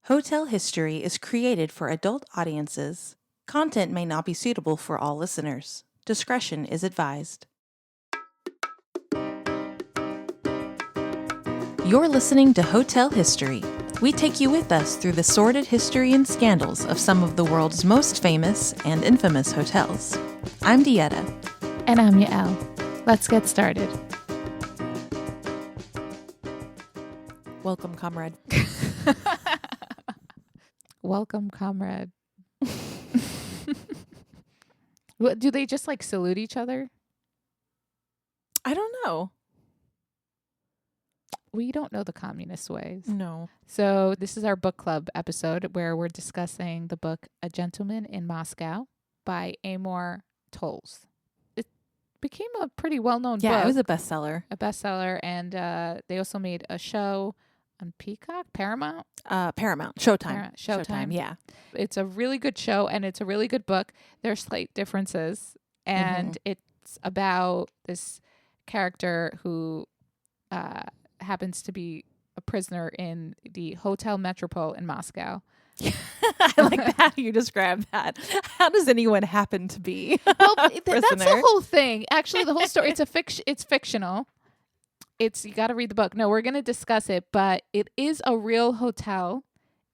Hotel history is created for adult audiences. Content may not be suitable for all listeners. Discretion is advised. You're listening to Hotel History. We take you with us through the sordid history and scandals of some of the world's most famous and infamous hotels. I'm Dieta. And I'm Yael. Let's get started. Welcome, comrade. Welcome, comrade. What, do they just like salute each other? I don't know. We don't know the communist ways. No. So this is our book club episode where we're discussing the book A Gentleman in Moscow by Amor Towles. It became a pretty well-known book. Yeah, it was a bestseller. And they also made a show on Peacock, Paramount? Showtime. Showtime. Yeah. It's a really good show and it's a really good book. There's slight differences. And it's about this character who happens to be a prisoner in the Hotel Metropol in Moscow. I like how you describe that. How does anyone happen to be Well, a that's prisoner? the whole thing. Actually, the whole story, it's fictional. You got to read the book. No, we're going to discuss it, but it is a real hotel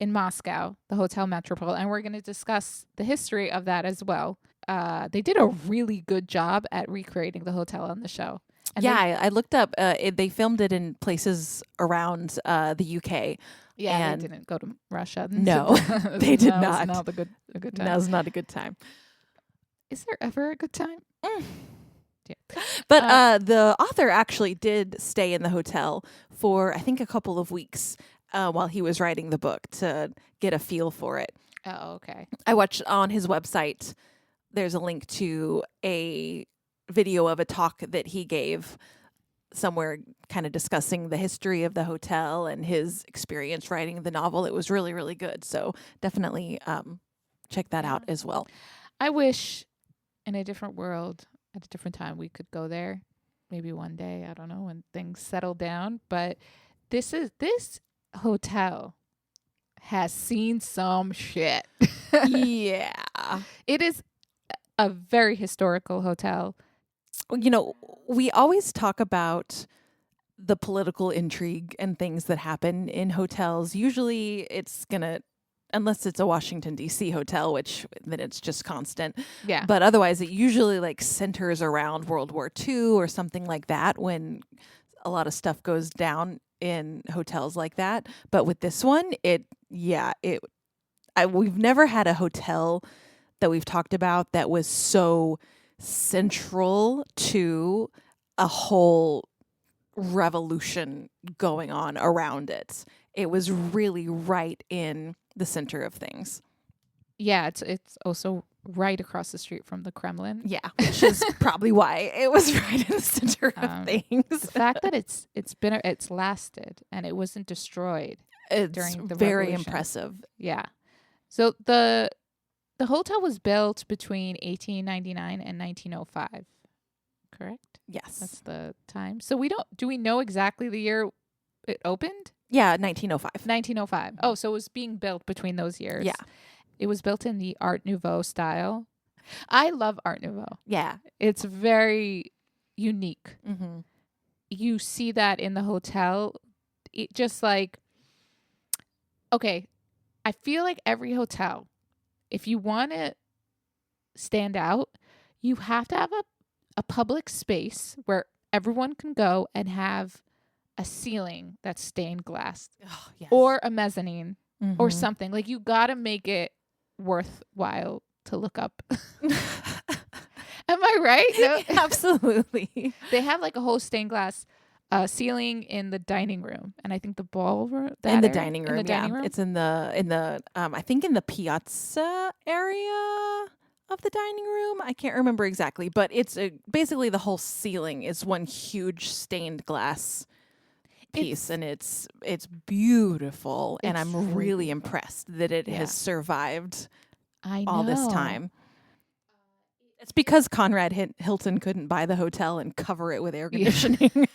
in Moscow, the Hotel Metropol, and we're going to discuss the history of that as well. They did a really good job at recreating the hotel on the show. And I looked up. They filmed it in places around the UK. Yeah, and they didn't go to Russia. No, they did not. It's not a good time. That was not a good time. Is there ever a good time? Yeah. But the author actually did stay in the hotel for, I think, a couple of weeks while he was writing the book to get a feel for it. Oh, okay. I watched on his website, there's a link to a video of a talk that he gave somewhere kind of discussing the history of the hotel and his experience writing the novel. It was really, really good. So definitely check that out as well. I wish in a different world, at a different time, we could go there. Maybe one day, I don't know, when things settle down. But this hotel has seen some shit. Yeah. It is a very historical hotel. You know, we always talk about the political intrigue and things that happen in hotels. Usually it's going to, unless it's a Washington, D.C. hotel, which then it's just constant. Yeah. But otherwise it usually like centers around World War II or something like that when a lot of stuff goes down in hotels like that. But with this one, we've never had a hotel that we've talked about that was so central to a whole revolution going on around it. It was really right in the center of things. Yeah, it's also right across the street from the Kremlin. Yeah, which is probably why it was right in the center of things. The fact that it's lasted and it wasn't destroyed during the very revolution. impressive. Yeah. So the hotel was built between 1899 and 1905. Correct? Yes. That's the time. So do we know exactly the year it opened? Yeah, 1905. 1905. Oh, so it was being built between those years. Yeah. It was built in the Art Nouveau style. I love Art Nouveau. Yeah. It's very unique. Mm-hmm. You see that in the hotel. It just like, okay, I feel like every hotel, if you want to stand out, you have to have a public space where everyone can go and have a ceiling that's stained glass. Oh, yes. Or a mezzanine or something. Like you got to make it worthwhile to look up. Am I right? No? Absolutely. They have like a whole stained glass ceiling in the dining room, and I think the ballroom. In the dining room. It's in the I think in the piazza area of the dining room. I can't remember exactly, but it's basically the whole ceiling is one huge stained glass piece, and it's beautiful, and I'm really impressed that it has survived all this time. It's because Conrad Hilton couldn't buy the hotel and cover it with air conditioning.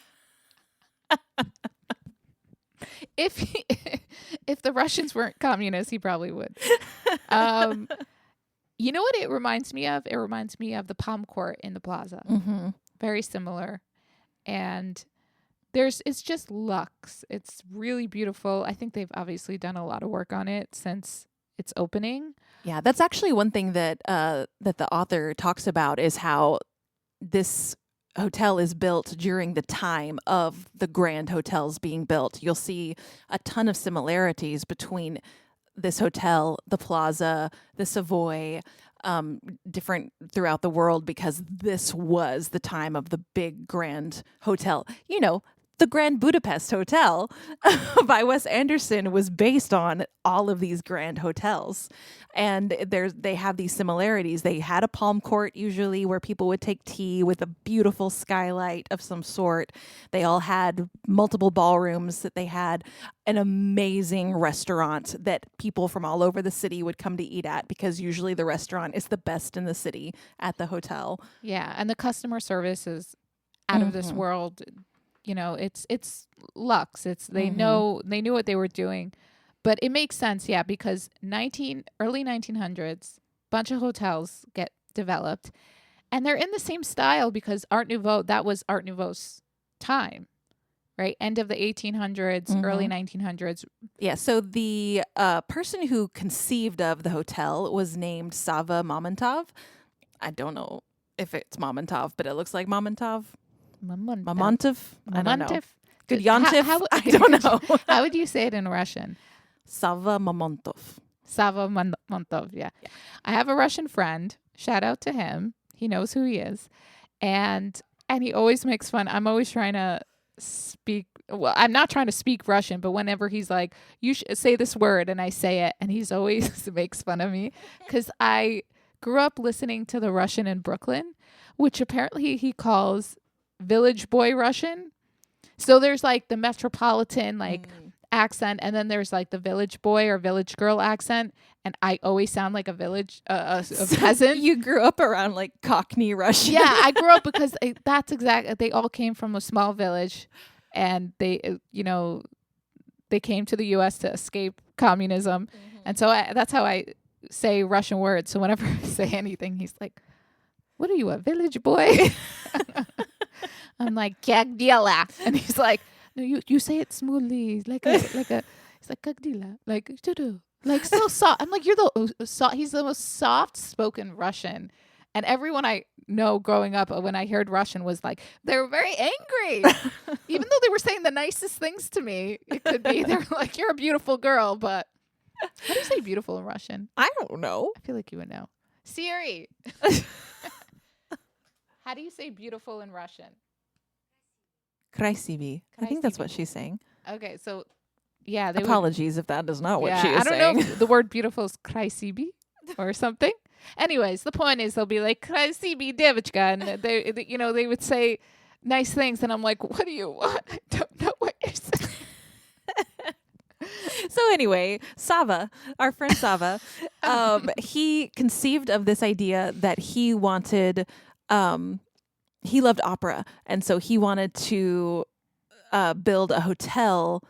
If the Russians weren't communists, he probably would. You know what it reminds me of? It reminds me of the Palm Court in the Plaza. Mm-hmm. Very similar. And it's just luxe. It's really beautiful. I think they've obviously done a lot of work on it since its opening. Yeah, that's actually one thing that that the author talks about is how this hotel is built during the time of the grand hotels being built. You'll see a ton of similarities between this hotel, the Plaza, the Savoy, different throughout the world because this was the time of the big grand hotel. You know, the Grand Budapest Hotel by Wes Anderson was based on all of these grand hotels. And they have these similarities. They had a palm court usually where people would take tea with a beautiful skylight of some sort. They all had multiple ballrooms. That they had an amazing restaurant that people from all over the city would come to eat at because usually the restaurant is the best in the city at the hotel. Yeah, and the customer service is out of this world. You know, it's luxe. They knew what they were doing, but it makes sense, yeah, because early 1900s, bunch of hotels get developed, and they're in the same style because that was Art Nouveau's time, right? End of the 1800s, early 1900s. Yeah. So the person who conceived of the hotel was named Sava Mamontov. I don't know if it's Mamontov, but it looks like Mamontov. Mamontov? I don't know. Gudyantiv? I don't know. How would you say it in Russian? Sava Mamontov. Sava Mamontov, yeah. I have a Russian friend. Shout out to him. He knows who he is. And he always makes fun. I'm always trying to speak. Well, I'm not trying to speak Russian, but whenever he's like, you should say this word, and I say it, and he's always makes fun of me because I grew up listening to the Russian in Brooklyn, which apparently he calls village boy Russian. So there's like the metropolitan accent, and then there's like the village boy or village girl accent, and I always sound like a peasant. You grew up around like Cockney Russian. Yeah, I grew up because that's exactly, they all came from a small village, and they came to the U.S. to escape communism, and so that's how I say Russian words. So whenever I say anything, he's like, "What are you, a village boy?" I'm like, "Как дела?" And he's like, "No, you say it smoothly, like a." He's like, "Как дела?" Like so soft. I'm like, "You're he's the most soft-spoken Russian." And everyone I know growing up, when I heard Russian, was like, they were very angry, even though they were saying the nicest things to me. It could be they were like, "You're a beautiful girl," but how do you say beautiful in Russian? I don't know. I feel like you would know. Siri. How do you say beautiful in Russian? Krasivi. I think that's what she's saying. Okay, so yeah. Apologies if that is not what she is saying. I don't know if the word beautiful is krasibi or something. Anyways, the point is they'll be like krasibi devachka, and they would say nice things, and I'm like, what do you want? I don't know what you're saying. So anyway, Sava, our friend Sava, he conceived of this idea that he wanted. He loved opera, and so he wanted to build a hotel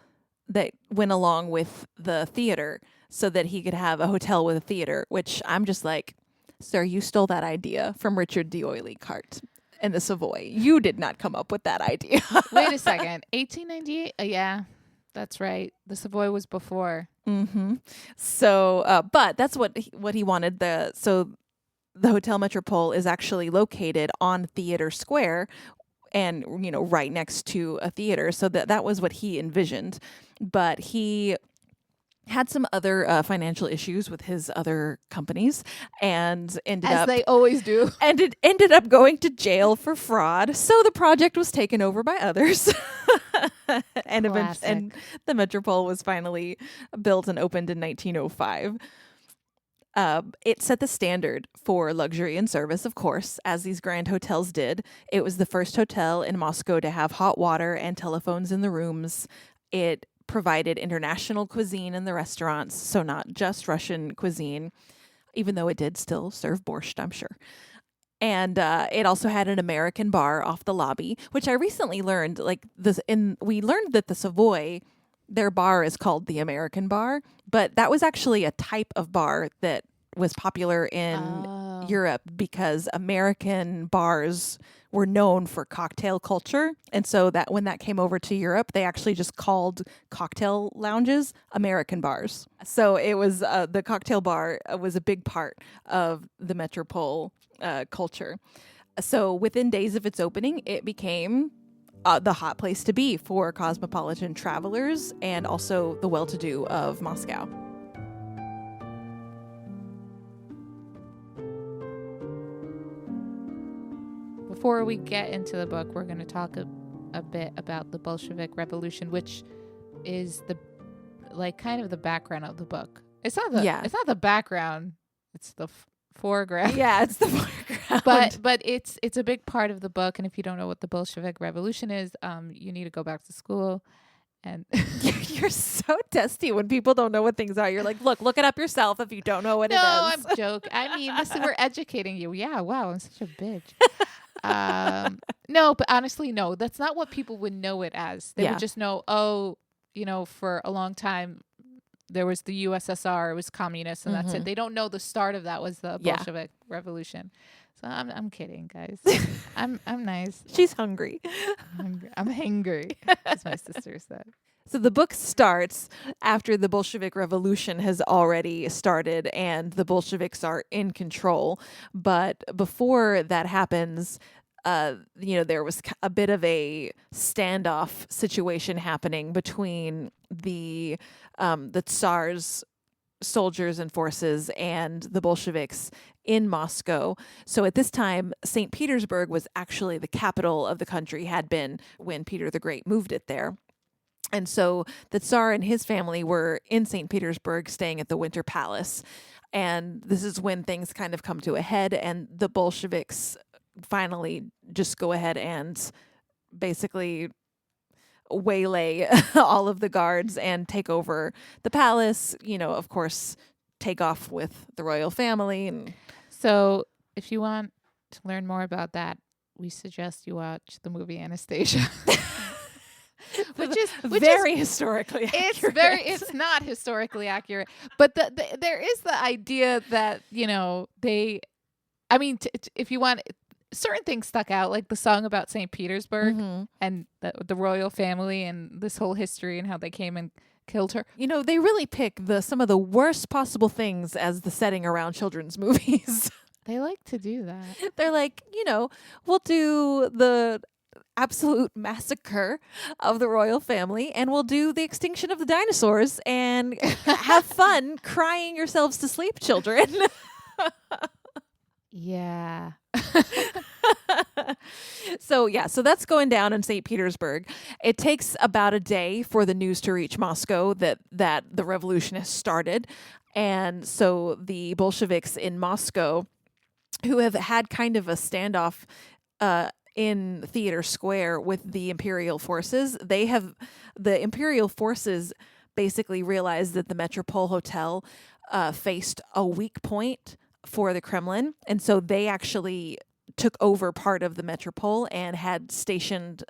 that went along with the theater so that he could have a hotel with a theater, which I'm just like, sir, you stole that idea from Richard de Oilly-Carte and the Savoy. You did not come up with that idea. Wait a second. 1898? Yeah, that's right. The Savoy was before. Mm-hmm. So, but that's what he wanted. The Hotel Metropol is actually located on Theater Square and, right next to a theater. So that was what he envisioned. But he had some other financial issues with his other companies and as they always do. And it ended up going to jail for fraud. So the project was taken over by others. and the Metropol was finally built and opened in 1905. It set the standard for luxury and service, of course, as these grand hotels did. It was the first hotel in Moscow to have hot water and telephones in the rooms. It provided international cuisine in the restaurants, so not just Russian cuisine, even though it did still serve borscht, I'm sure. And it also had an American bar off the lobby, which I recently learned, we learned that the Savoy their bar is called the American Bar, but that was actually a type of bar that was popular in Europe because American bars were known for cocktail culture. And so that when that came over to Europe, they actually just called cocktail lounges American bars. So it was the cocktail bar was a big part of the Metropol culture. So within days of its opening, it became the hot place to be for cosmopolitan travelers and also the well-to-do of Moscow. Before we get into the book, we're going to talk a bit about the Bolshevik Revolution, which is kind of the background of the book. It's not the background. It's the foreground. Yeah, it's the foreground. But it's a big part of the book. And if you don't know what the Bolshevik Revolution is, you need to go back to school. And you're so testy when people don't know what things are. You're like, look it up yourself if you don't know what it is. No, I'm joking. I mean, we're educating you. Yeah, wow, I'm such a bitch. No, but honestly, no, that's not what people would know it as. They would just know, for a long time there was the USSR, it was communist, and that's it. They don't know the start of that was the Bolshevik Revolution. So I'm kidding, guys. I'm nice. She's hungry. I'm hangry, as my sister said. So the book starts after the Bolshevik Revolution has already started and the Bolsheviks are in control. But before that happens, there was a bit of a standoff situation happening between the Tsar's soldiers and forces and the Bolsheviks in Moscow. So at this time, St. Petersburg was actually the capital of the country, had been when Peter the Great moved it there. And so the Tsar and his family were in St. Petersburg staying at the Winter Palace. And this is when things kind of come to a head and the Bolsheviks finally just go ahead and basically waylay all of the guards and take over the palace, of course, take off with the royal family. And so if you want to learn more about that, we suggest you watch the movie Anastasia. which is very historically accurate. It's not historically accurate, but there is the idea that if you want, certain things stuck out, like the song about St. Petersburg and the royal family and this whole history and how they came and killed her. They really pick some of the worst possible things as the setting around children's movies. They like to do that. They're like, we'll do the absolute massacre of the royal family and we'll do the extinction of the dinosaurs and have fun crying yourselves to sleep, children. Yeah. So that's going down in St. Petersburg. It takes about a day for the news to reach Moscow that the revolution has started. And so the Bolsheviks in Moscow, who have had kind of a standoff in Theater Square with the imperial forces, the imperial forces basically realized that the Metropol Hotel faced a weak point for the Kremlin. And so they actually took over part of the Metropol and had stationed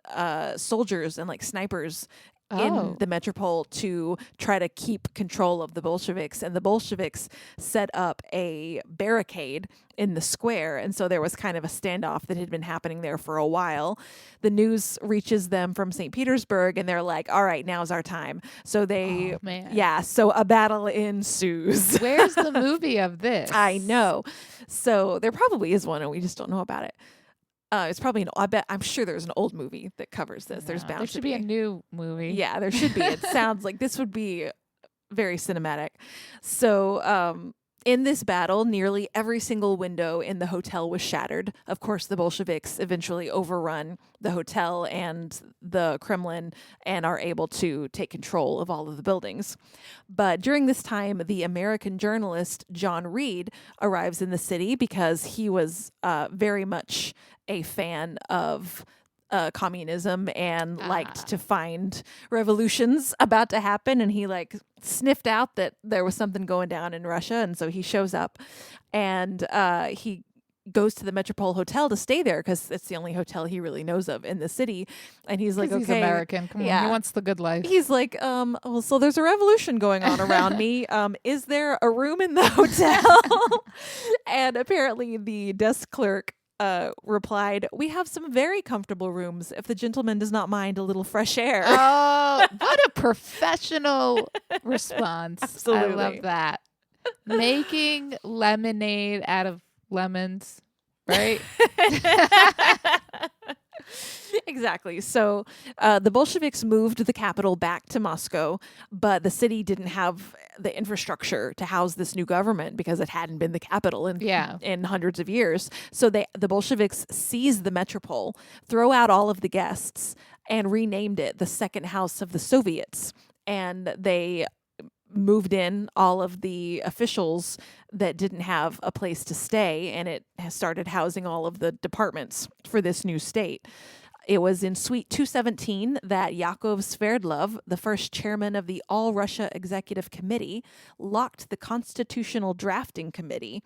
soldiers and snipers in the Metropol to try to keep control of the Bolsheviks. And the Bolsheviks set up a barricade in the square. And so there was kind of a standoff that had been happening there for a while. The news reaches them from St. Petersburg and they're like, all right, now's our time. So so a battle ensues. Where's the movie of this? I know. So there probably is one and we just don't know about it. It's probably I'm sure there's an old movie that covers this. There's bound to be. There should be a new movie. Yeah, there should be. It sounds like this would be very cinematic. So in this battle, nearly every single window in the hotel was shattered. Of course, the Bolsheviks eventually overrun the hotel and the Kremlin and are able to take control of all of the buildings. But during this time, the American journalist John Reed arrives in the city because he was very much a fan of communism and liked to find revolutions about to happen. And he sniffed out that there was something going down in Russia. And so he shows up and he goes to the Metropol Hotel to stay there because it's the only hotel he really knows of in the city. And he's like, okay. He's American. Come on. He wants the good life. He's like, well, so there's a revolution going on around me. Is there a room in the hotel? And apparently the desk clerk replied, we have some very comfortable rooms if the gentleman does not mind a little fresh air. Oh, what a professional response. Absolutely. I love that. Making lemonade out of lemons, right? Exactly. So the Bolsheviks moved the capital back to Moscow, but the city didn't have the infrastructure to house this new government because it hadn't been the capital in hundreds of years. So the Bolsheviks seized the Metropol, throw out all of the guests, and renamed it the Second House of the Soviets. And they moved in all of the officials that didn't have a place to stay, and it has started housing all of the departments for this new state. It was in Suite 217 that Yakov Sverdlov, the first chairman of the All Russia Executive Committee, locked the Constitutional Drafting Committee.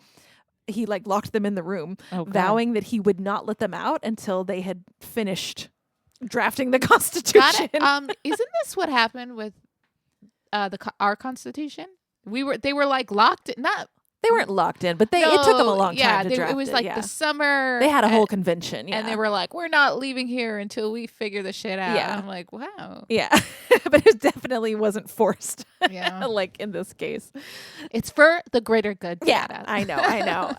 He locked them in the room, vowing that he would not let them out until they had finished drafting the Constitution. Isn't this what happened with our Constitution? They were locked in, they weren't locked in, but it took them a long time to draft it. It was the summer. They had a whole convention, and they were like, we're not leaving here until we figure the shit out. Yeah. And I'm like, wow. Yeah, but it definitely wasn't forced. Yeah, like in this case, it's for the greater good. Yeah, I know.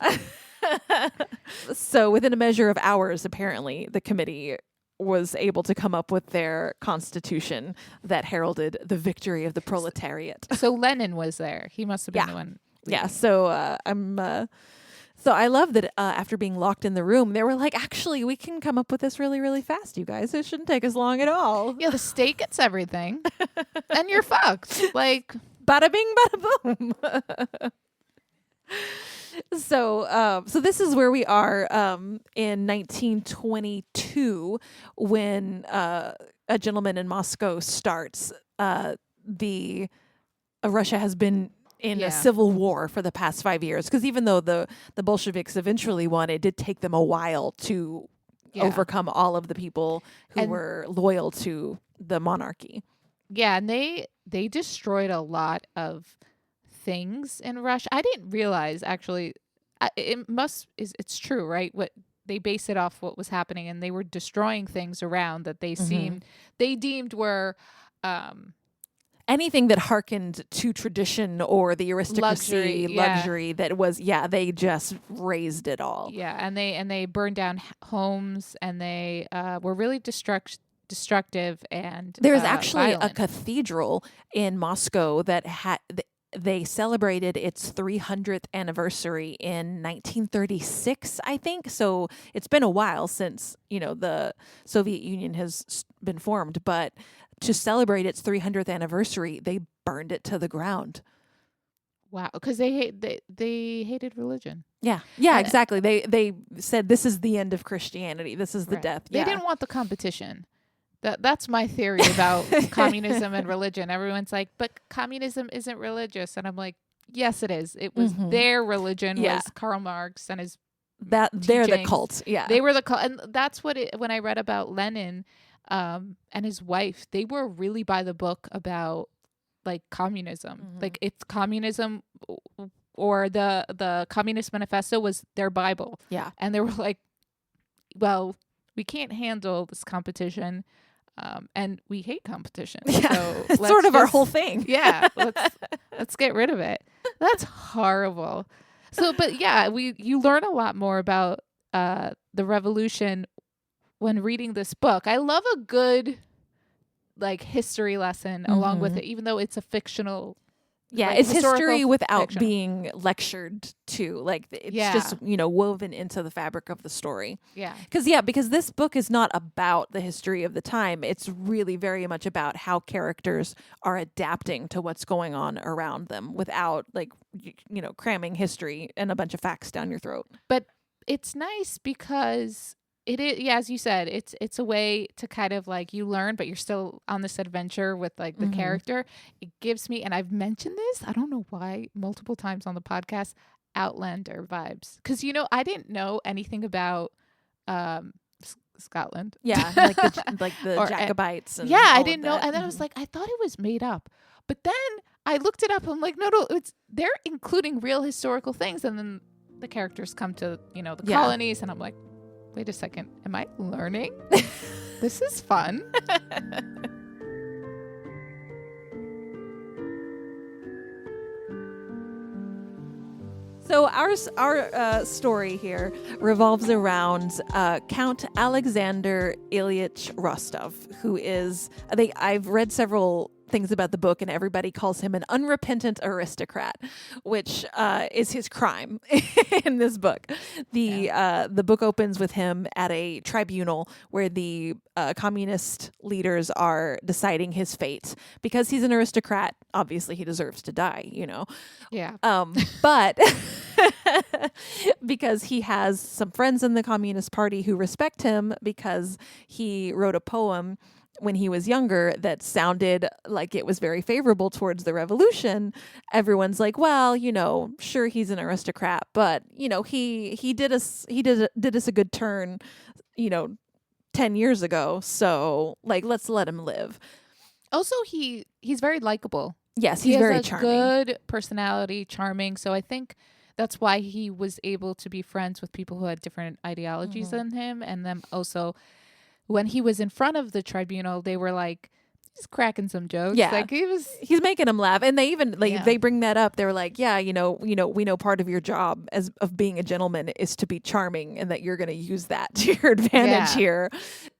So within a measure of hours, apparently, the committee was able to come up with their constitution that heralded the victory of the proletariat. So Lenin was there. He must have been the one. Yeah. So so I love that after being locked in the room, they were like, actually, we can come up with this really, really fast, you guys. It shouldn't take us long at all. Yeah, the state gets everything, and you're fucked. Like, bada bing, bada boom. So this is where we are in 1922 when a gentleman in Moscow starts. Russia has been in a civil war for the past 5 years, because even though the Bolsheviks eventually won, it did take them a while to overcome all of the people who were loyal to the monarchy. Yeah, and they destroyed a lot of things in Russia. I didn't realize, actually, it's true, right? What they base it off what was happening, and they were destroying things around that they deemed were anything that harkened to tradition or the aristocracy, luxury that was, they just raised it all. Yeah, and they burned down homes, and they were really destructive, and there's actually violent. A cathedral in Moscow that they celebrated its 300th anniversary in 1936, I think. So it's been a while since, the Soviet Union has been formed, but to celebrate its 300th anniversary, they burned it to the ground. Wow, because they hated religion. Yeah, exactly. They said this is the end of Christianity. This is the death. They didn't want the competition. That's my theory about communism and religion. Everyone's like, but communism isn't religious. And I'm like, yes, it is. It was their religion was Karl Marx and his they're the cult. Yeah. They were the cult. And that's when I read about Lenin and his wife, they were really by the book about communism. Like it's communism, or the Communist Manifesto was their Bible. Yeah. And they were like, well, we can't handle this competition. And we hate competition. Yeah, so it's sort of our whole thing. Yeah, let's get rid of it. That's horrible. So, but yeah, you learn a lot more about the revolution when reading this book. I love a good history lesson along with it, even though it's a fictional. Yeah, it's history without being lectured to. It's just, woven into the fabric of the story. Yeah. Because this book is not about the history of the time. It's really very much about how characters are adapting to what's going on around them without, cramming history and a bunch of facts down your throat. But it's nice because it is, as you said, it's a way to kind of you learn, but you're still on this adventure with the character. It gives me, and I've mentioned this, I don't know why, multiple times on the podcast, Outlander vibes. Because, I didn't know anything about Scotland. Yeah, like the Jacobites. And I didn't know. That. And then I was like, I thought it was made up. But then I looked it up. I'm like, no, they're including real historical things. And then the characters come to, the colonies. And I'm like, wait a second. Am I learning? This is fun. So our story here revolves around Count Alexander Ilyich Rostov, who is I've read several things about the book, and everybody calls him an unrepentant aristocrat, which is his crime in this book. The book opens with him at a tribunal where the communist leaders are deciding his fate. Because he's an aristocrat, obviously he deserves to die, Yeah. But because he has some friends in the Communist Party who respect him because he wrote a poem when he was younger that sounded like it was very favorable towards the revolution, everyone's like, well, sure, he's an aristocrat, but he did us a good turn, 10 years ago, so let's let him live. Also, he's very likable. Yes, he's very charming. Good personality, charming. So I think that's why he was able to be friends with people who had different ideologies than him. And then also, when he was in front of the tribunal, they were like, he's cracking some jokes. Yeah, he's making them laugh, and they even they bring that up. They were like, yeah, we know part of your job of being a gentleman is to be charming, and that you're going to use that to your advantage here.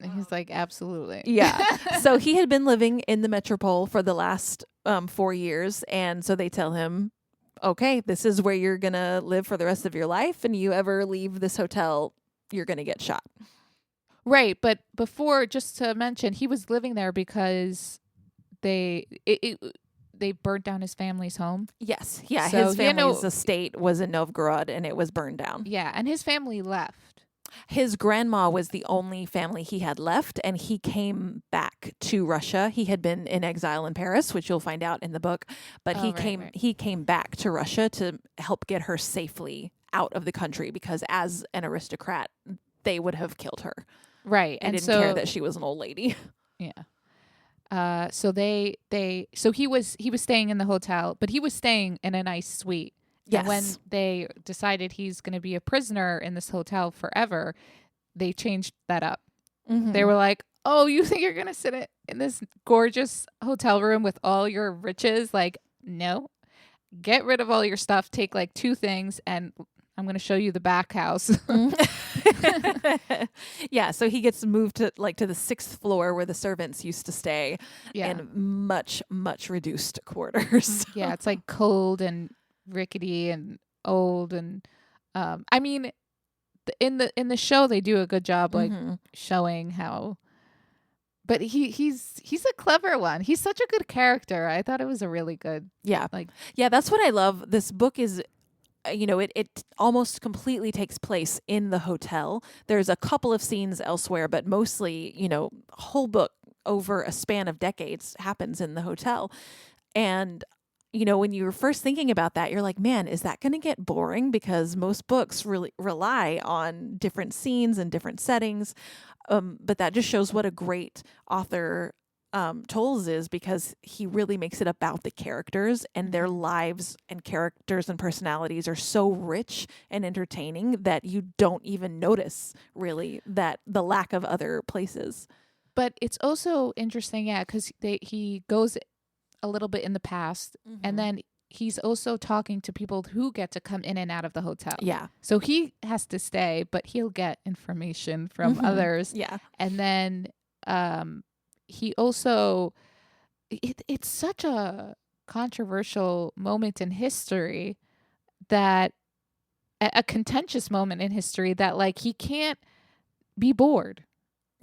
And he's like, absolutely. Yeah. So he had been living in the Metropol for the last 4 years, and so they tell him, okay, this is where you're going to live for the rest of your life, and you ever leave this hotel, you're going to get shot. Right, but before, just to mention, he was living there because they burnt down his family's home. Yes, yeah, so his family's estate was in Novgorod, and it was burned down. Yeah, and his family left. His grandma was the only family he had left, and he came back to Russia. He had been in exile in Paris, which you'll find out in the book, but he came back to Russia to help get her safely out of the country, because as an aristocrat, they would have killed her. Right. They didn't care that she was an old lady. Yeah. So he was staying in the hotel, but he was staying in a nice suite. Yes. And when they decided he's going to be a prisoner in this hotel forever, they changed that up. Mm-hmm. They were like, oh, you think you're going to sit in this gorgeous hotel room with all your riches? Like, no. Get rid of all your stuff. Take 2 things, and I'm going to show you the back house. Yeah, so he gets moved to the 6th floor where the servants used to stay, in much, much reduced quarters. Yeah, it's cold and rickety and old, and I mean, in the show they do a good job showing how. But he's a clever one. He's such a good character. I thought it was a really good. Yeah, that's what I love. This book is. It almost completely takes place in the hotel. There's a couple of scenes elsewhere, but mostly, whole book over a span of decades happens in the hotel. And, when you were first thinking about that, you're like, man, is that going to get boring? Because most books really rely on different scenes and different settings. But that just shows what a great author Towles is, because he really makes it about the characters, and their lives and characters and personalities are so rich and entertaining that you don't even notice really that the lack of other places. But it's also interesting, because he goes a little bit in the past, and then he's also talking to people who get to come in and out of the hotel. Yeah. So he has to stay, but he'll get information from others. Yeah. And then he also, it's such a controversial moment in history, that a contentious moment in history, that he can't be bored.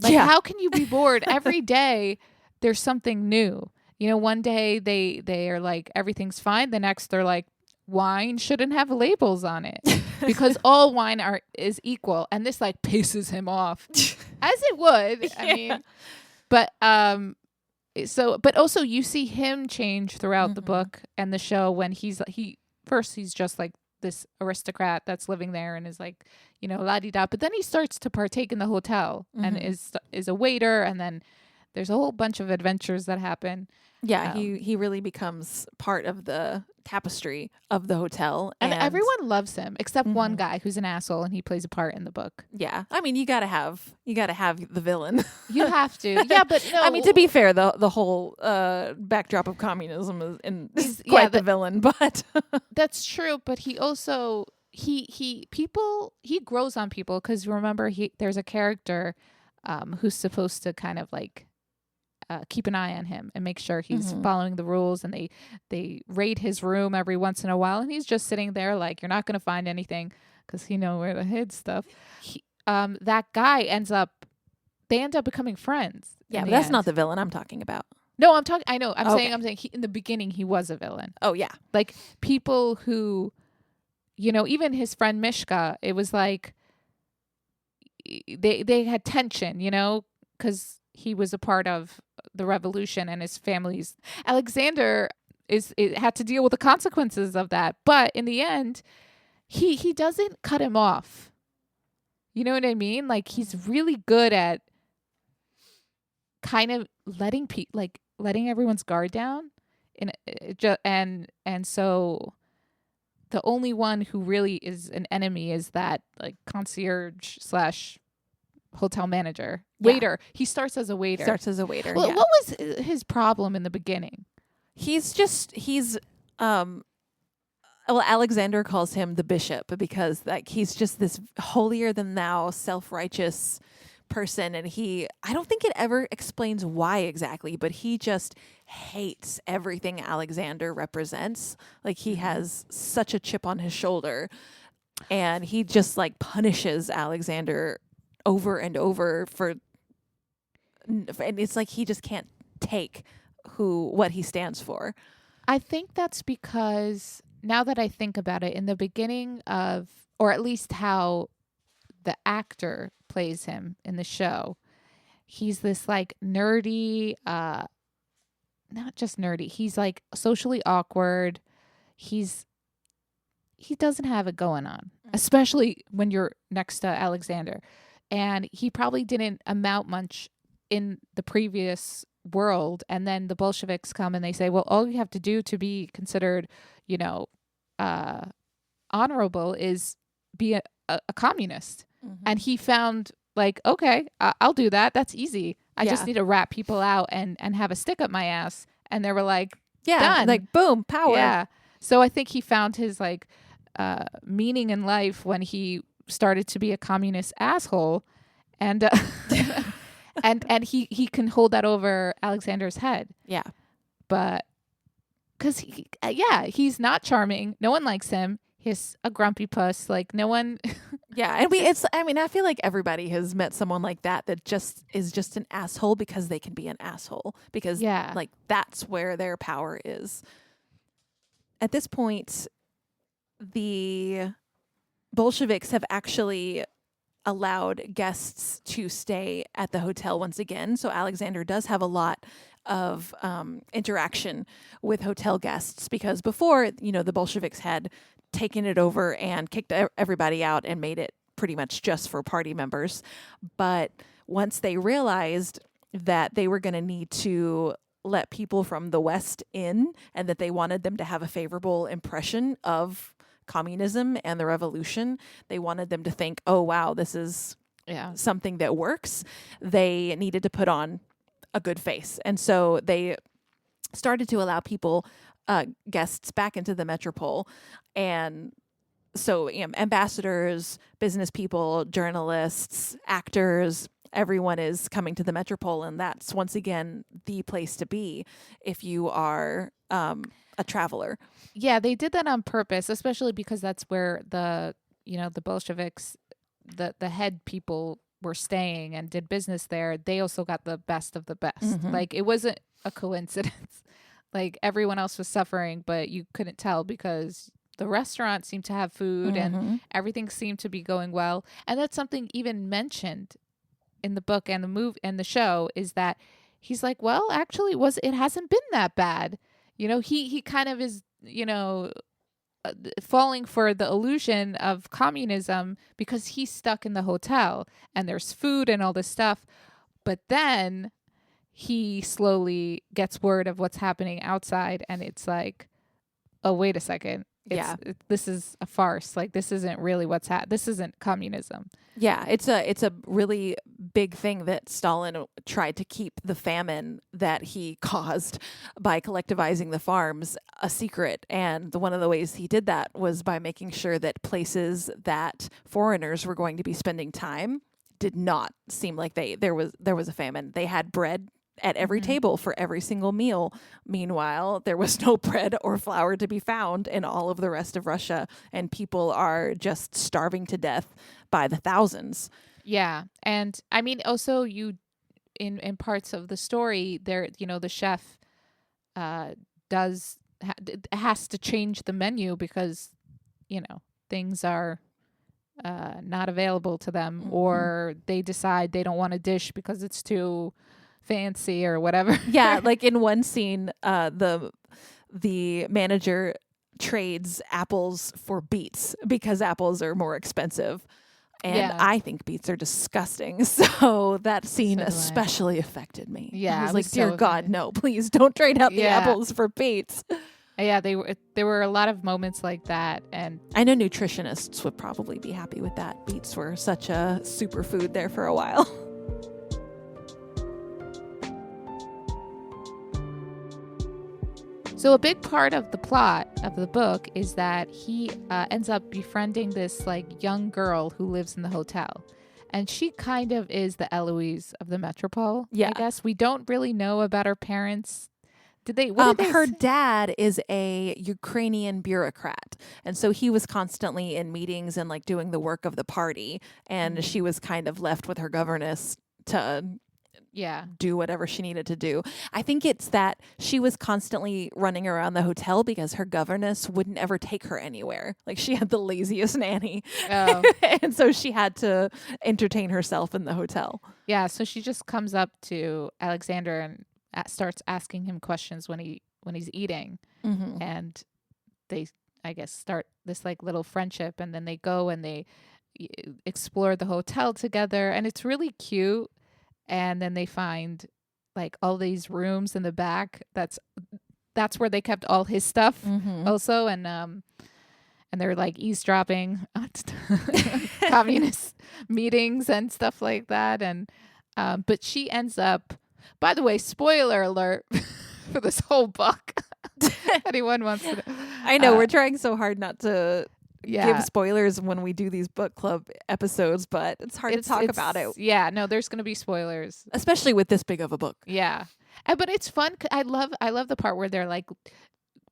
How can you be bored? Every day there's something new. One day they are like, everything's fine. The next they're like, wine shouldn't have labels on it because all wine is equal. And this pisses him off, as it would. Yeah. I mean, but but also you see him change throughout the book and the show, when he's just this aristocrat that's living there and is like, la-di-da. But then he starts to partake in the hotel and is a waiter. And then there's a whole bunch of adventures that happen. Yeah, he really becomes part of the tapestry of the hotel. And everyone loves him except one guy who's an asshole, and he plays a part in the book. Yeah. I mean, you gotta have the villain. You have to. Yeah, but no. I mean, to be fair, the whole backdrop of communism is quite the villain, but that's true. But he also he grows on people, because remember, there's a character who's supposed to kind of like keep an eye on him and make sure he's following the rules, and they raid his room every once in a while, and he's just sitting there like, you're not going to find anything, because he knows where to hide stuff. That guy they end up becoming friends. Yeah, but that's not the villain I'm talking about. No, I'm saying in the beginning he was a villain. Oh yeah. Like people who, even his friend Mishka, it was like they had tension, because he was a part of the revolution, and his family's Alexander had to deal with the consequences of that. But in the end, he doesn't cut him off. You know what I mean? Like, he's really good at kind of letting everyone's guard down, and so the only one who really is an enemy is that like concierge / hotel manager, waiter. He starts as a waiter. Well, what was his problem in the beginning? Alexander calls him the bishop, because like he's just this holier than thou, self-righteous person, and I don't think it ever explains why exactly, but he just hates everything Alexander represents. Like, he has such a chip on his shoulder, and he just like punishes Alexander over and over and it's like he just can't take what he stands for. I think that's because, now that I think about it, in the beginning of, or at least how the actor plays him in the show, he's this like nerdy, not just nerdy, he's like socially awkward. He doesn't have it going on, especially when you're next to Alexander. And he probably didn't amount much in the previous world. And then the Bolsheviks come and they say, well, all you have to do to be considered, honorable is be a communist. And he found like, okay, I'll do that. That's easy. I just need to rat people out and have a stick up my ass. And they were like, done. Like, boom, power. Yeah. So I think he found his like meaning in life when he started to be a communist asshole, and and he can hold that over Alexander's head. Yeah. But because he's not charming. No one likes him. He's a grumpy puss. Like, no one. Yeah. And I feel like everybody has met someone like that just is just an asshole because they can be an asshole, because like that's where their power is. At this point, the Bolsheviks have actually allowed guests to stay at the hotel once again. So Alexander does have a lot of interaction with hotel guests, because before, the Bolsheviks had taken it over and kicked everybody out and made it pretty much just for party members. But once they realized that they were going to need to let people from the West in, and that they wanted them to have a favorable impression of communism and the revolution, they wanted them to think, oh wow, this is something that works. They needed to put on a good face, and so they started to allow people, guests, back into the Metropol. And so ambassadors, business people, journalists, actors, everyone is coming to the Metropol, and that's once again the place to be if you are a traveler. Yeah, they did that on purpose, especially because that's where the Bolsheviks, the head people were staying and did business there. They also got the best of the best. Like, it wasn't a coincidence. Like, everyone else was suffering, but you couldn't tell because the restaurant seemed to have food and everything seemed to be going well. And that's something even mentioned in the book and the movie and the show, is that he's like, well, actually it hasn't been that bad. He kind of is, falling for the illusion of communism because he's stuck in the hotel and there's food and all this stuff. But then he slowly gets word of what's happening outside, and it's like, oh, wait a second. This is a farce. Like, this isn't really this isn't communism. Yeah, it's a really big thing that Stalin tried to keep the famine that he caused by collectivizing the farms a secret. And one of the ways he did that was by making sure that places that foreigners were going to be spending time did not seem like there was a famine. They had bread at every table for every single meal. Meanwhile, there was no bread or flour to be found in all of the rest of Russia, and people are just starving to death by the thousands. Yeah. And I mean, also in parts of the story there, the chef has to change the menu because, things are not available to them, or they decide they don't want a dish because it's too fancy or whatever. Yeah, like in one scene, the manager trades apples for beets because apples are more expensive. And I think beets are disgusting. So that scene especially affected me. Yeah. I was like, dear God, no, please don't trade out the apples for beets. Yeah, there were a lot of moments like that. And I know nutritionists would probably be happy with that. Beets were such a superfood there for a while. So a big part of the plot of the book is that he ends up befriending this like young girl who lives in the hotel. And she kind of is the Eloise of the Metropol, I guess. We don't really know about her parents. Her dad is a Ukrainian bureaucrat. And so he was constantly in meetings and like doing the work of the party. And she was kind of left with her governess to do whatever she needed to do. I think it's that she was constantly running around the hotel because her governess wouldn't ever take her anywhere. Like, she had the laziest nanny. Oh. And so she had to entertain herself in the hotel. Yeah, so she just comes up to Alexander and starts asking him questions when he's eating. And they, I guess, start this like little friendship, and then they go and they explore the hotel together, and it's really cute. And then they find like all these rooms in the back. That's where they kept all his stuff also. And they're like eavesdropping on communist meetings and stuff like that. And but she ends up, by the way, spoiler alert for this whole book. Anyone wants to know. I know we're trying so hard not to give spoilers when we do these book club episodes, but it's hard to talk about it. Yeah, no, there's going to be spoilers, especially with this big of a book. Yeah, but it's fun. I love the part where they're like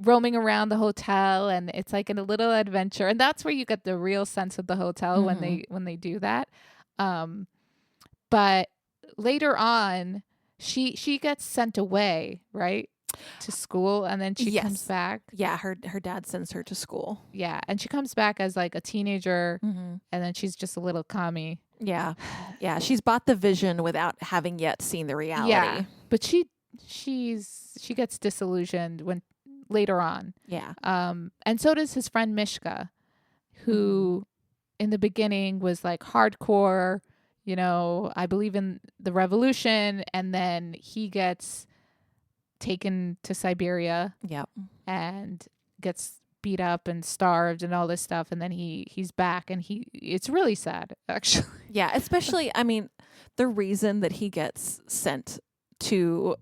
roaming around the hotel, and it's like in a little adventure, and that's where you get the real sense of the hotel when they do that. But later on, she gets sent away, right? To school, and then she comes back. Yeah, her dad sends her to school. Yeah, and she comes back as like a teenager, and then she's just a little commie. Yeah, she's bought the vision without having yet seen the reality. Yeah, but she gets disillusioned when later on. Yeah, and so does his friend Mishka, who in the beginning was like hardcore. I believe in the revolution, and then he gets taken to Siberia. Yep. And gets beat up and starved and all this stuff, and then he's back, and it's really sad, actually. Yeah, especially, I mean, the reason that he gets sent to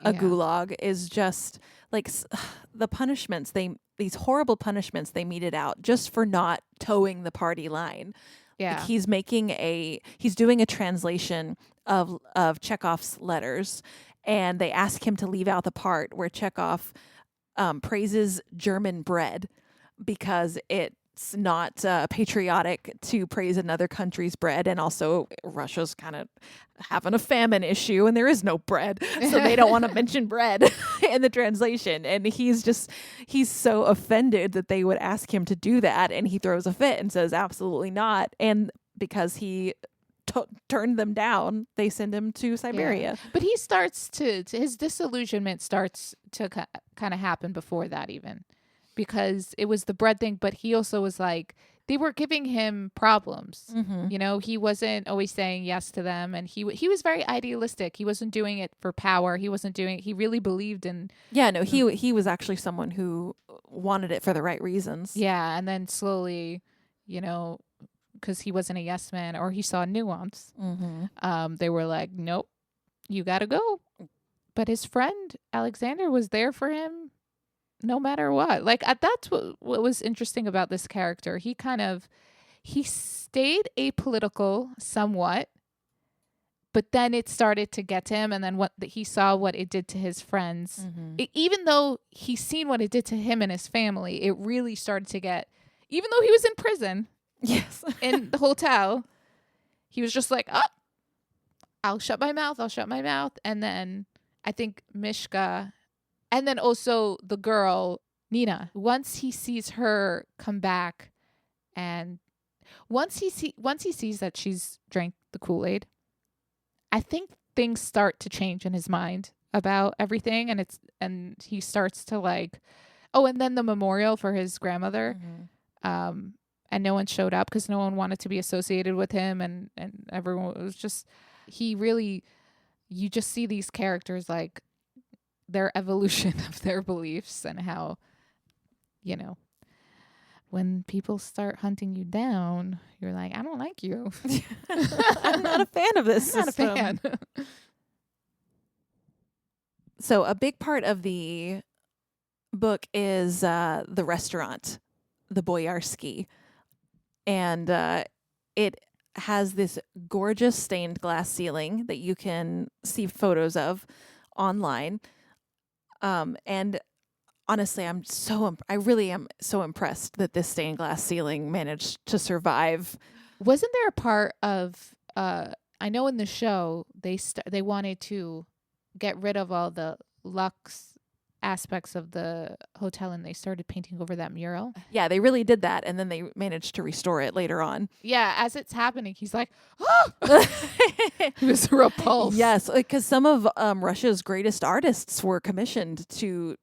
a gulag is just like the punishments these horrible punishments they meted out just for not towing the party line. Yeah. Like, he's doing a translation of Chekhov's letters, and they ask him to leave out the part where Chekhov praises German bread because it's not patriotic to praise another country's bread. And also Russia's kind of having a famine issue and there is no bread. So they don't want to mention bread in the translation. And he's so offended that they would ask him to do that. And he throws a fit and says, absolutely not. And because he turned them down, they send him to Siberia. Yeah. But he starts to his disillusionment starts to kind of happen before that even. because it was the bread thing, but he also was like, they were giving him problems. Mm-hmm. You know, he wasn't always saying yes to them, and he was very idealistic. He wasn't doing it for power. He really believed in. Yeah, no, he was actually someone who wanted it for the right reasons. Yeah, and then slowly, you know, because he wasn't a yes man, or he saw nuance. Mm-hmm. They were like, nope, you got to go. But his friend Alexander was there for him no matter what. Like, that's what was interesting about this character. He stayed apolitical somewhat, but then it started to get to him. And then he saw what it did to his friends. Mm-hmm. Even though he's seen what it did to him and his family, it really started to get, even though he was in prison, yes, in the hotel, he was just like, oh, I'll shut my mouth. And then I think Mishka, and then also the girl, Nina, once he sees her come back, and once he sees that she's drank the Kool-Aid, I think things start to change in his mind about everything. And he starts to like, oh, and then the memorial for his grandmother, and no one showed up because no one wanted to be associated with him. And everyone was just, you just see these characters, like their evolution of their beliefs, and how, you know, when people start hunting you down, you're like, I don't like you. I'm not a fan of this system. Not a fan. So a big part of the book is the restaurant, the Boyarsky. And it has this gorgeous stained glass ceiling that you can see photos of online. And honestly, I really am so impressed that this stained glass ceiling managed to survive. Wasn't there a part of, I know in the show, they wanted to get rid of all the luxe aspects of the hotel, and they started painting over that mural? Yeah, they really did that, and then they managed to restore it later on. Yeah, as it's happening, he's like, oh! He was repulsed. Yes, because some of Russia's greatest artists were commissioned to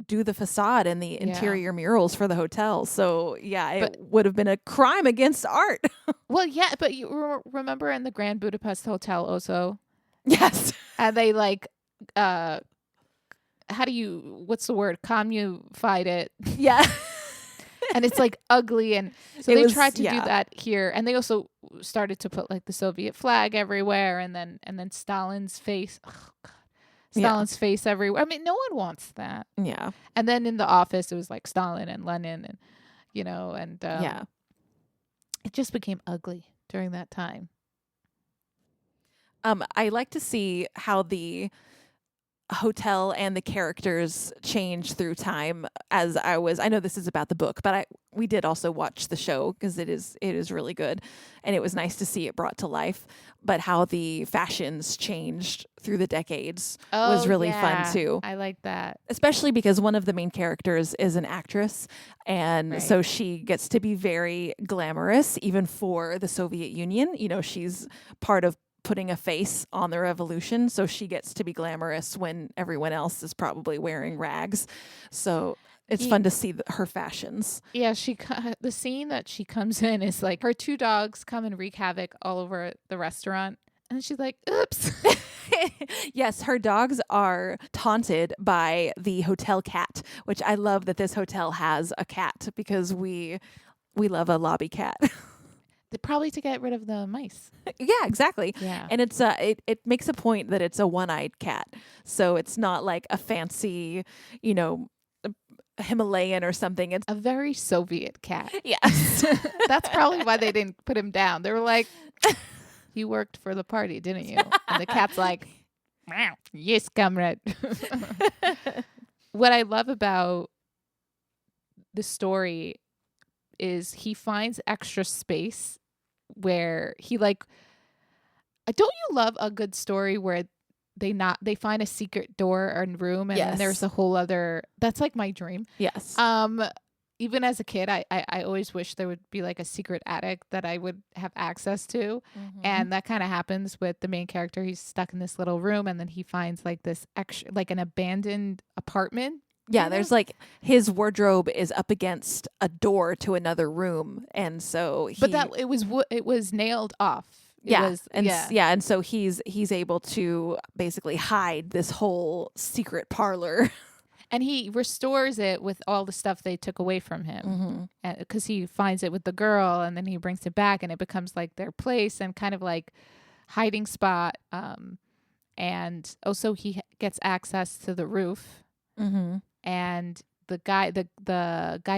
do the facade and the interior murals for the hotel. So, it would have been a crime against art. Well, yeah, but you remember in the Grand Budapest Hotel also? Yes. And they like, what's the word? Communified it. Yeah. And it's like ugly. And so they tried to do that here. And they also started to put like the Soviet flag everywhere. And then Stalin's face. Oh, God. Stalin's face everywhere. I mean, no one wants that. Yeah. And then in the office, it was like Stalin and Lenin, and, it just became ugly during that time. I like to see how the hotel and the characters change through time. I know this is about the book, but we did also watch the show because it is really good, and it was nice to see it brought to life. But how the fashions changed through the decades was really fun too. I like that, especially because one of the main characters is an actress, and so she gets to be very glamorous even for the Soviet Union. You know, she's part of putting a face on the revolution, so she gets to be glamorous when everyone else is probably wearing rags. So it's fun to see her fashions. Yeah, the scene that she comes in is like her two dogs come and wreak havoc all over the restaurant, and she's like, oops. Yes, her dogs are taunted by the hotel cat, which I love that this hotel has a cat, because we love a lobby cat. Probably to get rid of the mice. Yeah, exactly. Yeah. And it's it makes a point that it's a one-eyed cat. So it's not like a fancy, Himalayan or something. It's a very Soviet cat. Yes. That's probably why they didn't put him down. They were like, you worked for the party, didn't you? And the cat's like, yes, comrade. What I love about the story is he finds extra space where he don't you love a good story where they find a secret door or room, and then there's a whole other, that's like my dream. Yes. Even as a kid, I always wish there would be like a secret attic that I would have access to. Mm-hmm. And that kind of happens with the main character. He's stuck in this little room, and then he finds like this extra, like an abandoned apartment Yeah, there's like his wardrobe is up against a door to another room, and so But it was nailed off. And so he's able to basically hide this whole secret parlor. And he restores it with all the stuff they took away from him, because he finds it with the girl, and then he brings it back, and it becomes like their place and kind of like hiding spot. And also he gets access to the roof, and the guy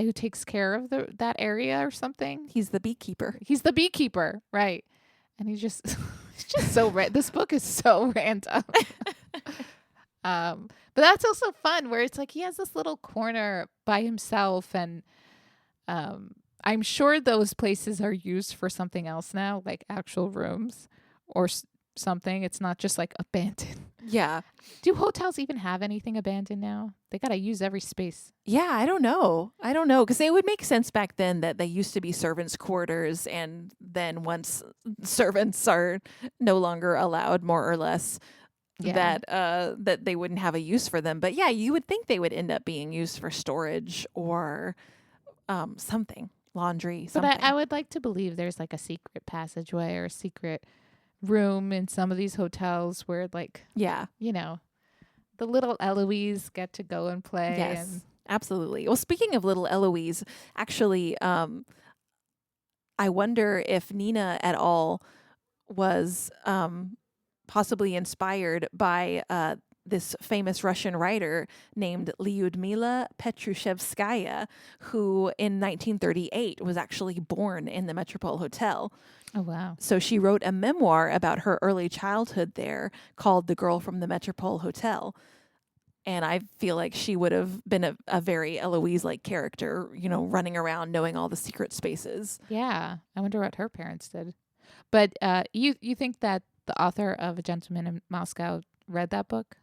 who takes care of that area or something. He's the beekeeper. He's the beekeeper, right? And he's just it's just so this book is so random. But that's also fun, where it's like he has this little corner by himself, and I'm sure those places are used for something else now, like actual rooms or something. It's not just like abandoned. Yeah. Do hotels even have anything abandoned now? They got to use every space. Yeah, I don't know. Because it would make sense back then that they used to be servants' quarters, and then once servants are no longer allowed, more or less, that they wouldn't have a use for them. But yeah, you would think they would end up being used for storage or something, laundry, something. But I would like to believe there's like a secret passageway or a secret room in some of these hotels where, like, the little Eloise get to go and play. Yes, absolutely. Well, speaking of little Eloise, actually, I wonder if Nina at all was possibly inspired by this famous Russian writer named Lyudmila Petrushevskaya, who in 1938 was actually born in the Metropol Hotel. Oh, wow. So she wrote a memoir about her early childhood there called The Girl from the Metropol Hotel. And I feel like she would have been a very Eloise-like character, running around knowing all the secret spaces. Yeah. I wonder what her parents did. But you think that the author of A Gentleman in Moscow read that book?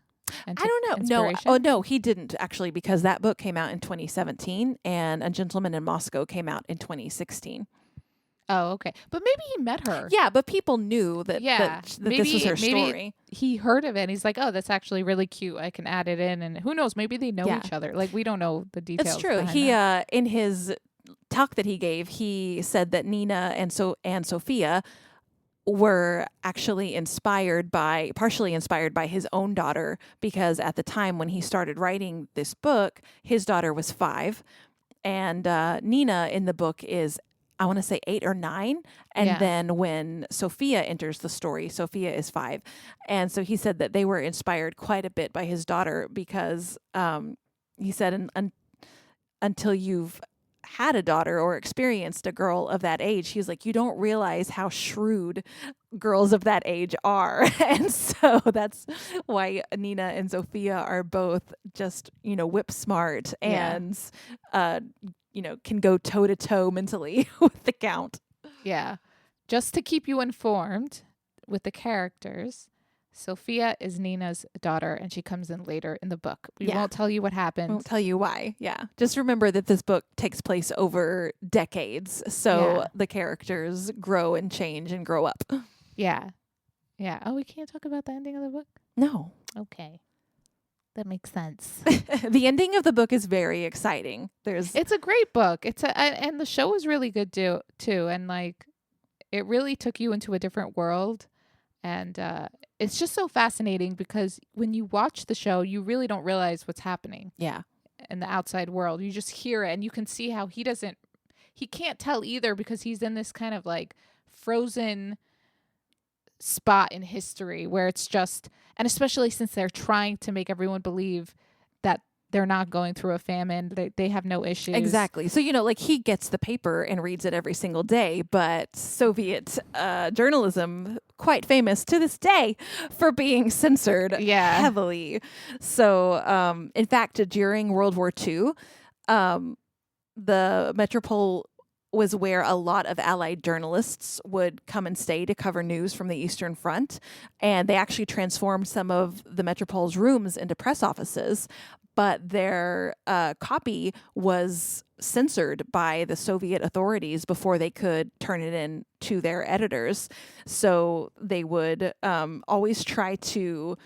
I don't know. No, he didn't actually, because that book came out in 2017 and A Gentleman in Moscow came out in 2016. Oh, okay. But maybe he met her. Yeah, but people knew that this was her story. He heard of it and he's like, oh, that's actually really cute. I can add it in. And who knows, maybe they know each other. Like, we don't know the details. That's true. He in his talk that he gave, he said that Nina and Sophia were actually partially inspired by his own daughter, because at the time when he started writing this book, his daughter was 5, and Nina in the book is, I want to say, 8 or 9. And then when Sophia enters the story, Sophia is 5. And so he said that they were inspired quite a bit by his daughter, because he said until you've had a daughter or experienced a girl of that age, he was like, you don't realize how shrewd girls of that age are. And so that's why Nina and Sophia are both just, whip smart and, can go toe to toe mentally with the Count. Yeah. Just to keep you informed with the characters, Sophia is Nina's daughter, and she comes in later in the book. We won't tell you what happened. Won't tell you why. Yeah. Just remember that this book takes place over decades. So the characters grow and change and grow up. Yeah. Yeah. Oh, we can't talk about the ending of the book? No. Okay. That makes sense. The ending of the book is very exciting. It's a great book. And the show was really good too. And like, it really took you into a different world. And it's just so fascinating, because when you watch the show, you really don't realize what's happening. Yeah. In the outside world. You just hear it, and you can see how he can't tell either, because he's in this kind of like frozen spot in history where it's just, and especially since they're trying to make everyone believe that they're not going through a famine. They have no issues. Exactly. So, like, he gets the paper and reads it every single day, but Soviet journalism, quite famous to this day for being censored heavily. So, in fact, during World War II, the Metropole was where a lot of Allied journalists would come and stay to cover news from the Eastern Front. And they actually transformed some of the Metropole's rooms into press offices. But their copy was censored by the Soviet authorities before they could turn it in to their editors. So they would always try to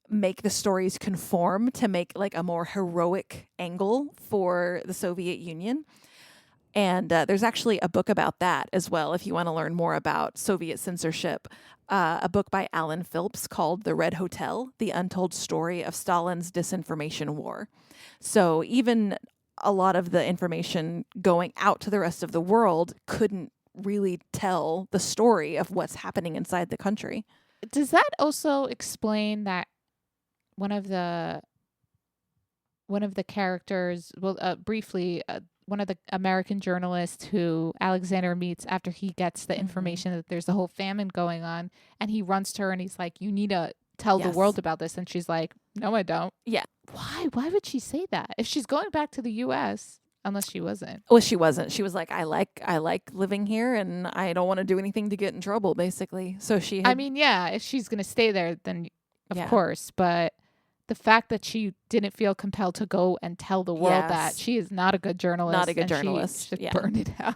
make the stories conform to make like a more heroic angle for the Soviet Union. And there's actually a book about that as well, if you want to learn more about Soviet censorship. A book by Alan Phillips called The Red Hotel, The Untold Story of Stalin's Disinformation War. So even a lot of the information going out to the rest of the world couldn't really tell the story of what's happening inside the country. Does that also explain that one of the characters, briefly, one of the American journalists who Alexander meets after he gets the information that there's a whole famine going on, and he runs to her and he's like, you need to tell the world about this. And she's like, no, I don't. Yeah. Why? Why would she say that? If she's going back to the U.S., unless she wasn't. Well, she wasn't. She was like, I like living here and I don't want to do anything to get in trouble, basically. So she had, I mean, yeah, if she's going to stay there, then of course. But the fact that she didn't feel compelled to go and tell the world that she is not a good journalist. Not a good journalist. She should burn it out.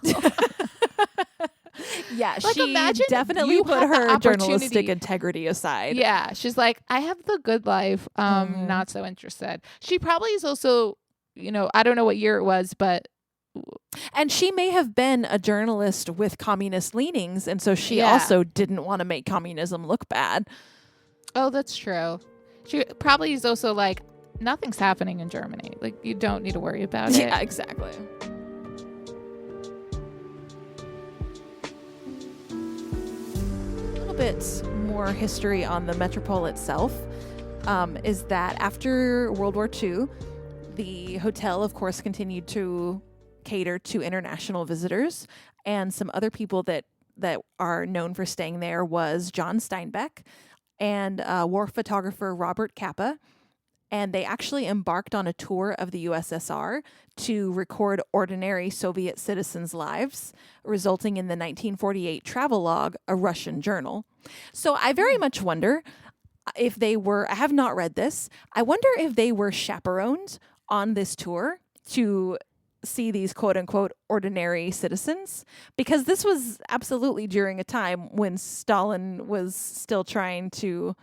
Yeah, like, she definitely put her journalistic integrity aside. Yeah, she's like, I have the good life. Not so interested. She probably is also, I don't know what year it was, but. And she may have been a journalist with communist leanings, and so she also didn't want to make communism look bad. Oh, that's true. She probably is also like, nothing's happening in Germany. Like, you don't need to worry about it. Yeah, exactly. Bit more history on the Metropol itself is that after World War II, the hotel, of course, continued to cater to international visitors, and some other people that are known for staying there was John Steinbeck and war photographer Robert Capa. And they actually embarked on a tour of the USSR to record ordinary Soviet citizens' lives, resulting in the 1948 travelogue, a Russian journal. So I very much wonder if they were, I have not read this, I wonder if they were chaperoned on this tour to see these quote-unquote ordinary citizens, because this was absolutely during a time when Stalin was still trying to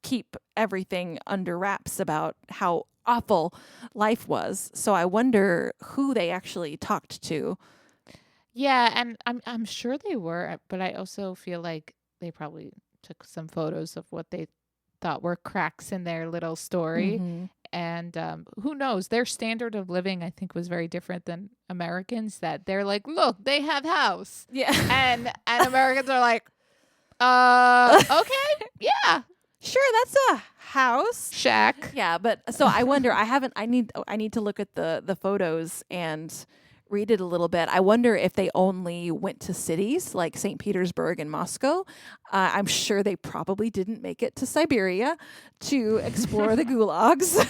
keep everything under wraps about how awful life was. So I wonder who they actually talked to. Yeah, and I'm sure they were, but I also feel like they probably took some photos of what they thought were cracks in their little story. Mm-hmm. And who knows? Their standard of living, I think, was very different than Americans. That they're like, look, they have house. Yeah. And Americans are like, okay, yeah. Sure, that's a house. Shack. Yeah, but so I wonder, I need to look at the photos and read it a little bit. I wonder if they only went to cities like St. Petersburg and Moscow. I'm sure they probably didn't make it to Siberia to explore the gulags.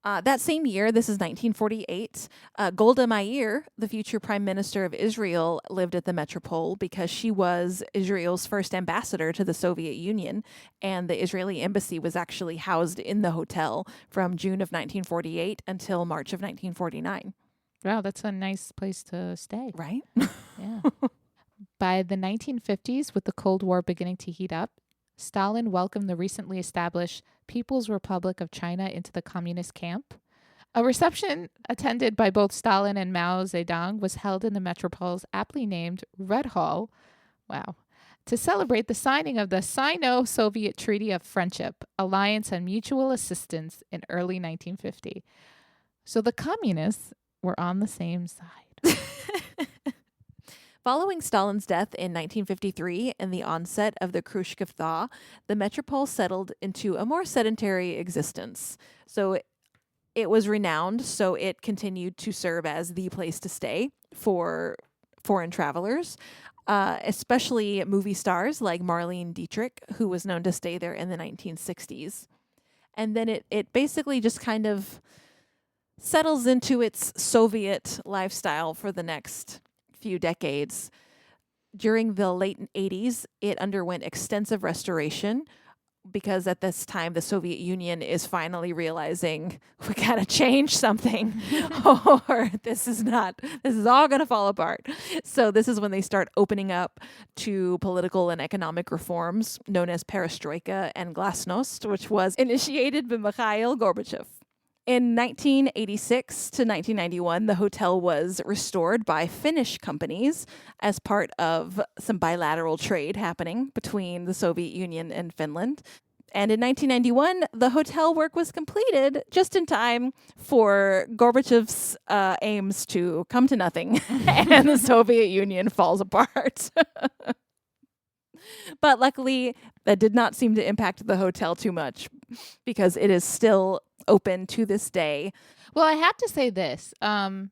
That same year, this is 1948, Golda Meir, the future prime minister of Israel, lived at the Metropol because she was Israel's first ambassador to the Soviet Union, and the Israeli embassy was actually housed in the hotel from June of 1948 until March of 1949. Wow, that's a nice place to stay. Right? Yeah. By the 1950s, with the Cold War beginning to heat up, Stalin welcomed the recently established People's Republic of China into the communist camp. A reception attended by both Stalin and Mao Zedong was held in the Metropol's aptly named Red Hall, to celebrate the signing of the Sino-Soviet Treaty of Friendship, Alliance, and Mutual Assistance in early 1950. So the communists were on the same side. Following Stalin's death in 1953 and the onset of the Khrushchev thaw, the Metropol settled into a more sedentary existence. So it was renowned, so it continued to serve as the place to stay for foreign travelers, especially movie stars like Marlene Dietrich, who was known to stay there in the 1960s. And then it basically just kind of settles into its Soviet lifestyle for the next few decades. During the late 80s, it underwent extensive restoration, because at this time the Soviet Union is finally realizing we gotta change something or this is all gonna fall apart. So this is when they start opening up to political and economic reforms known as perestroika and glasnost, which was initiated by Mikhail Gorbachev. In 1986 to 1991, the hotel was restored by Finnish companies as part of some bilateral trade happening between the Soviet Union and Finland. And in 1991, the hotel work was completed just in time for Gorbachev's aims to come to nothing and the Soviet Union falls apart. But luckily, that did not seem to impact the hotel too much because it is still open to this day. Well, I have to say this. The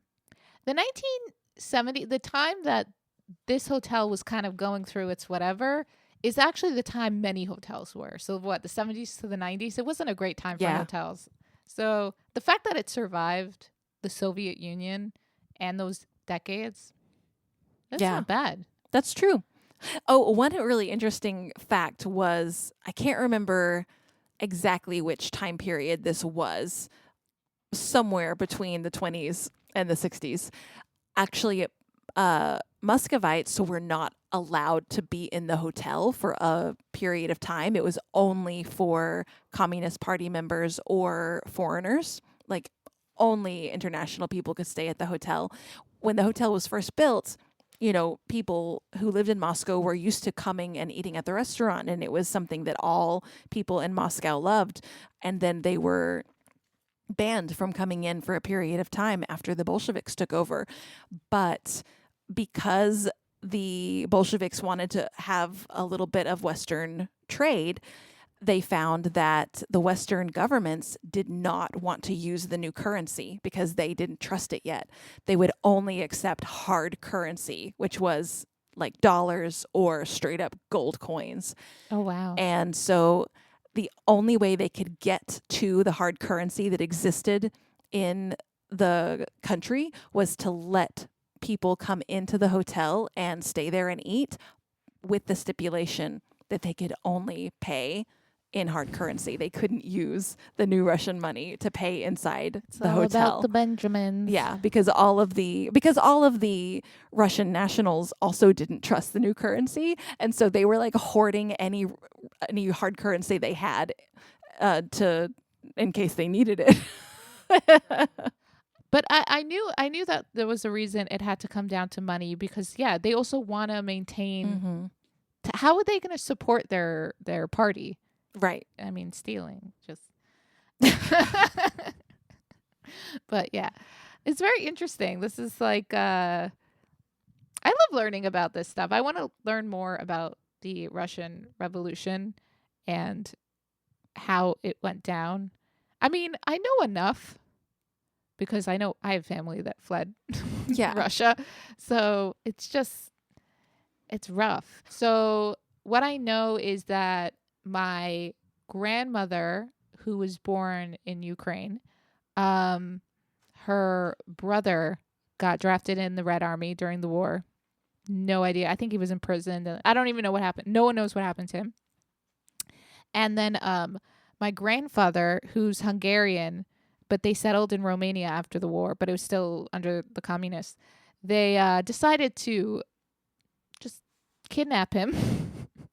1970, the time that this hotel was kind of going through its whatever, is actually the time many hotels were. So what, the 70s to the 90s? It wasn't a great time for hotels. So the fact that it survived the Soviet Union and those decades, that's not bad. That's true. Oh, one really interesting fact was, I can't remember exactly which time period this was, somewhere between the 20s and the 60s. Actually, Muscovites were not allowed to be in the hotel for a period of time. It was only for Communist Party members or foreigners. Like, only international people could stay at the hotel. When the hotel was first built, you know, people who lived in Moscow were used to coming and eating at the restaurant, and it was something that all people in Moscow loved. And then they were banned from coming in for a period of time after the Bolsheviks took over. But because the Bolsheviks wanted to have a little bit of Western trade, they found that the Western governments did not want to use the new currency because they didn't trust it yet. They would only accept hard currency, which was like dollars or straight up gold coins. Oh, wow. And so the only way they could get to the hard currency that existed in the country was to let people come into the hotel and stay there and eat, with the stipulation that they could only pay in hard currency. They couldn't use the new Russian money to pay inside the hotel. About the Benjamins. Yeah, because all of the Russian nationals also didn't trust the new currency, and so they were like hoarding any hard currency they had in case they needed it. But I knew that there was a reason it had to come down to money, because they also want to maintain. Mm-hmm. How are they going to support their party? Right. I mean, stealing just. But yeah, it's very interesting. This is like, I love learning about this stuff. I want to learn more about the Russian Revolution and how it went down. I mean, I know enough because I have family that fled Russia. So it's rough. So what I know is that my grandmother, who was born in Ukraine, her brother got drafted in the Red Army during the war. No idea. I think he was imprisoned. I don't even know what happened. No one knows what happened to him. And then my grandfather, who's Hungarian, but they settled in Romania after the war, but it was still under the communists. They decided to just kidnap him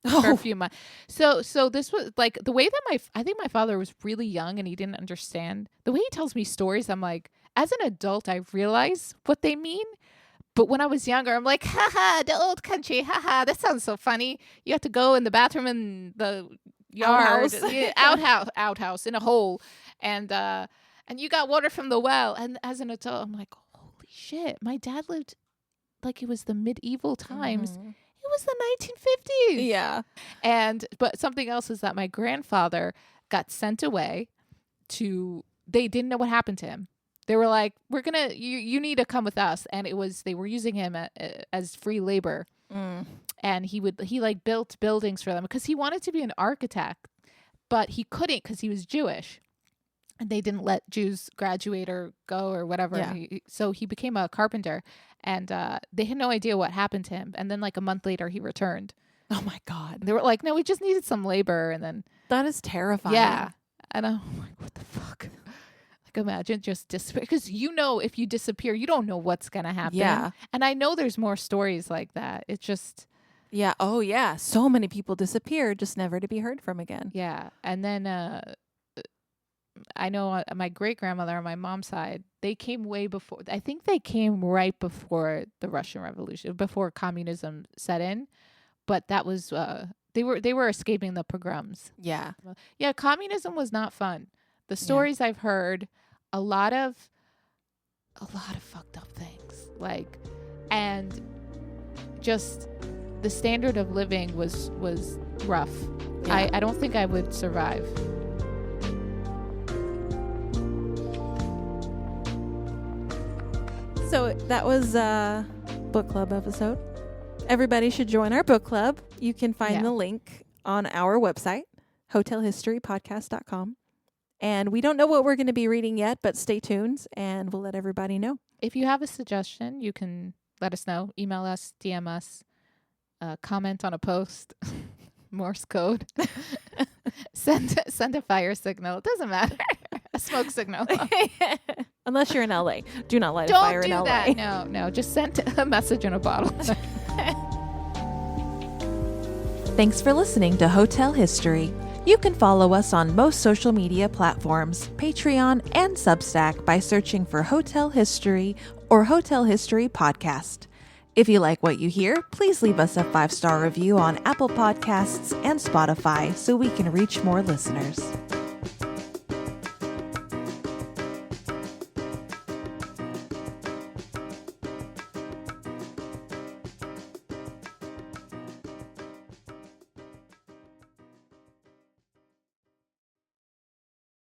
for a few months. So this was like the way that I think my father was really young and he didn't understand. The way he tells me stories, I'm like, as an adult, I realize what they mean. But when I was younger, I'm like, haha, the old country, haha, that sounds so funny. You have to go in the bathroom in the yard, outhouse in a hole, and you got water from the well. And as an adult, I'm like, holy shit, my dad lived like it was the medieval times. Mm-hmm. It was the 1950s. Yeah. But something else is that my grandfather got sent away they didn't know what happened to him. They were like, you need to come with us. And they were using him as free labor. Mm. And he built buildings for them because he wanted to be an architect, but he couldn't because he was Jewish. And they didn't let Jews graduate or go or whatever. Yeah. So he became a carpenter, and they had no idea what happened to him. And then like a month later, he returned. Oh my God. They were like, no, we just needed some labor. And then That is terrifying. Yeah. And I'm like, what the fuck? Like, imagine just disappear. Because if you disappear, you don't know what's going to happen. Yeah. And I know there's more stories like that. It's just... Yeah. Oh, yeah. So many people disappeared, just never to be heard from again. Yeah. And then I know my great-grandmother on my mom's side, they came way before. I think they came right before the Russian Revolution, before communism set in. But that was... They were escaping the pogroms. Yeah. Yeah, communism was not fun. The stories I've heard, a lot of fucked up things. Like, and just the standard of living was rough. Yeah. I don't think I would survive. So that was a book club episode. Everybody should join our book club. You can find the link on our website, hotelhistorypodcast.com. And we don't know what we're going to be reading yet, but stay tuned and we'll let everybody know. If you have a suggestion, you can let us know. Email us, DM us, comment on a post, Morse code, send a fire signal. It doesn't matter. A smoke signal. Unless you're in LA. Do not light a fire in LA. Don't do that. No. Just send a message in a bottle. Thanks for listening to Hotel History. You can follow us on most social media platforms, Patreon, and Substack by searching for Hotel History or Hotel History Podcast. If you like what you hear, please leave us a 5-star review on Apple Podcasts and Spotify so we can reach more listeners.